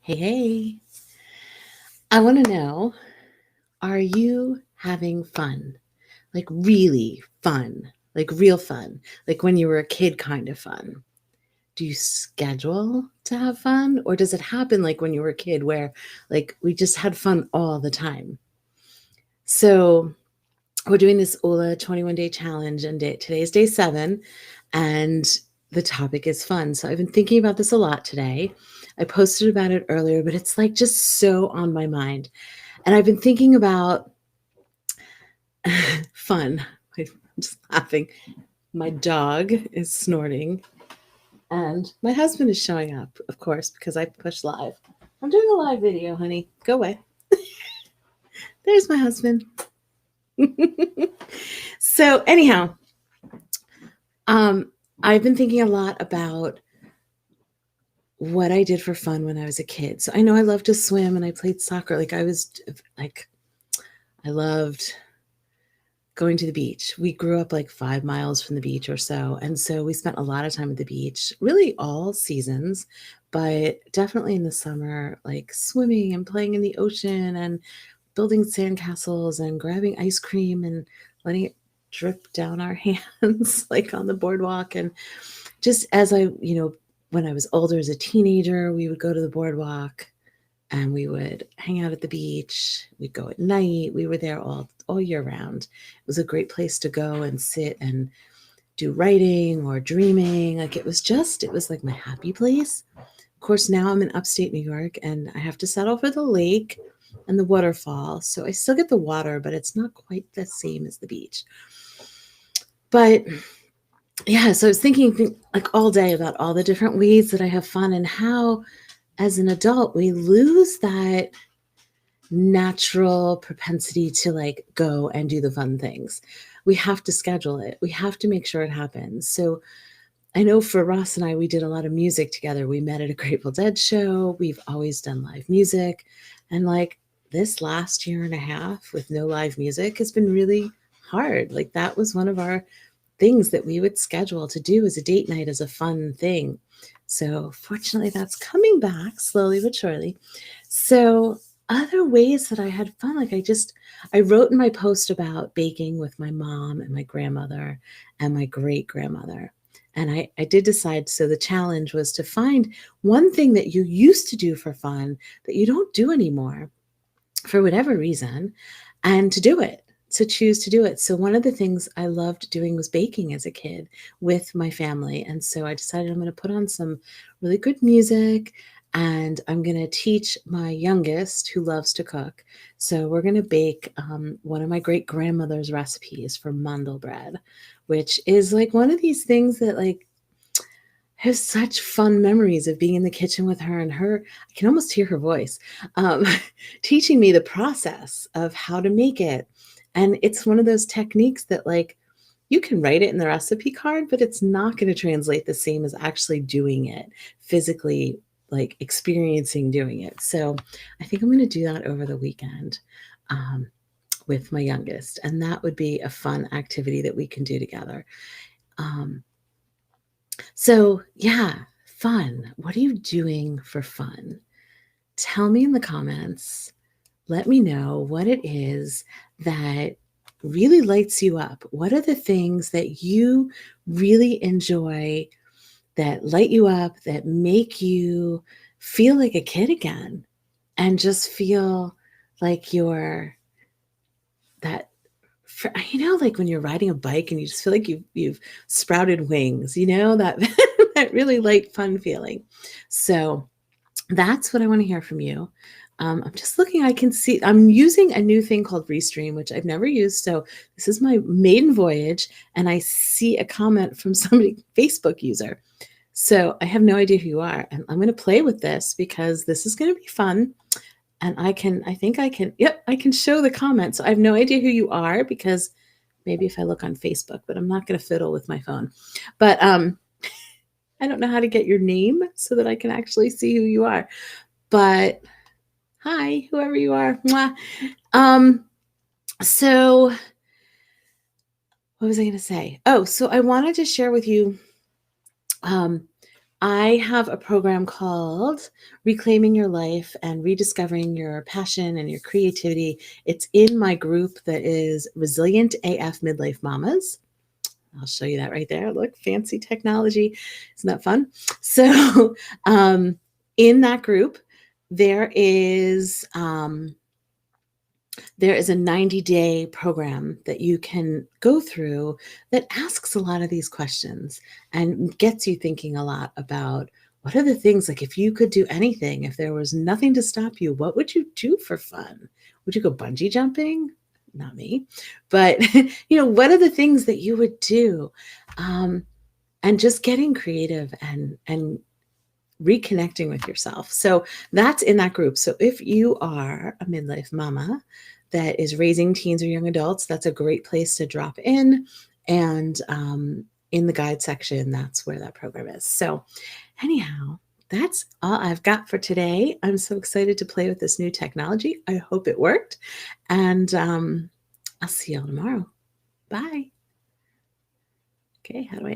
Hey, hey. I want to know, are you having fun? Like really fun? Like real fun? Like when you were a kid kind of fun? Do you schedule to have fun, or does it happen like when you were a kid where like we just had fun all the time? So, we're doing this OLA 21-day challenge and today's day 7 and the topic is fun. So I've been thinking about this a lot today. I posted about it earlier, but it's like just so on my mind. And I've been thinking about fun. I'm just laughing. My dog is snorting, and my husband is showing up, of course, because I push live. I'm doing a live video, honey. Go away. There's my husband. So, anyhow, um, I've been thinking a lot about what I did for fun when I was a kid. So I know I loved to swim and I played soccer. Like I loved going to the beach. We grew up like 5 miles from the beach or so. And so we spent a lot of time at the beach, really all seasons, but definitely in the summer, like swimming and playing in the ocean and building sandcastles and grabbing ice cream and letting it drip down our hands, like on the boardwalk. And just as when I was older as a teenager, we would go to the boardwalk and we would hang out at the beach. We'd go at night. We were there all year round. It was a great place to go and sit and do writing or dreaming. It was like my happy place. Of course, now I'm in upstate New York and I have to settle for the lake and the waterfall. So I still get the water, but it's not quite the same as the beach. But yeah, so I was thinking like all day about all the different ways that I have fun and how as an adult we lose that natural propensity to like go and do the fun things. We have to schedule it. We have to make sure it happens. So I know for Ross and I, we did a lot of music together. We met at a Grateful Dead show. We've always done live music. And like this last year and a half with no live music has been really hard. Like that was one of our things that we would schedule to do as a date night as a fun thing. So fortunately that's coming back slowly but surely. So other ways that I had fun, I wrote in my post about baking with my mom and my grandmother and my great grandmother. And I did decide, so the challenge was to find one thing that you used to do for fun that you don't do anymore for whatever reason, and to do it, to choose to do it. So one of the things I loved doing was baking as a kid with my family. And so I decided I'm going to put on some really good music and I'm going to teach my youngest who loves to cook. So we're going to bake one of my great grandmother's recipes for mandel bread, which is like one of these things that like I have such fun memories of being in the kitchen with her and her. I can almost hear her voice um, teaching me the process of how to make it. And it's one of those techniques that, like, you can write it in the recipe card, but it's not going to translate the same as actually doing it physically, like experiencing doing it. So I think I'm going to do that over the weekend with my youngest. And that would be a fun activity that we can do together. Um, So, yeah, fun. What are you doing for fun? Tell me in the comments. Let me know what it is that really lights you up. What are the things that you really enjoy that light you up, that make you feel like a kid again and just feel like you're that like when you're riding a bike and you just feel like you've sprouted wings, that that really light fun feeling. So that's what I want to hear from you. I'm just looking. I can see I'm using a new thing called Restream, which I've never used. So this is my maiden voyage, and I see a comment from somebody, Facebook user. So I have no idea who you are, and I'm going to play with this because this is going to be fun. And I think I can, yep, I can show the comments. So I have no idea who you are because maybe if I look on Facebook, but I'm not going to fiddle with my phone. But I don't know how to get your name so that I can actually see who you are. But hi, whoever you are. Mwah. So what was I going to say? Oh, so I wanted to share with you um, I have a program called Reclaiming Your Life and Rediscovering Your Passion and Your Creativity. It's in my group that is Resilient AF Midlife Mamas. I'll show you that right there. Look, fancy technology. Isn't that fun? So, in that group, there is a 90-day program that you can go through that asks a lot of these questions and gets you thinking a lot about what are the things, like if you could do anything, if there was nothing to stop you, what would you do for fun? Would you go bungee jumping? Not me, but what are the things that you would do? And just getting creative and reconnecting with yourself. So that's in that group. So if you are a midlife mama that is raising teens or young adults, that's a great place to drop in. And in the guide section, that's where that program is. So anyhow, that's all I've got for today. I'm so excited to play with this new technology. I hope it worked. And I'll see y'all tomorrow. Bye. Okay, how do I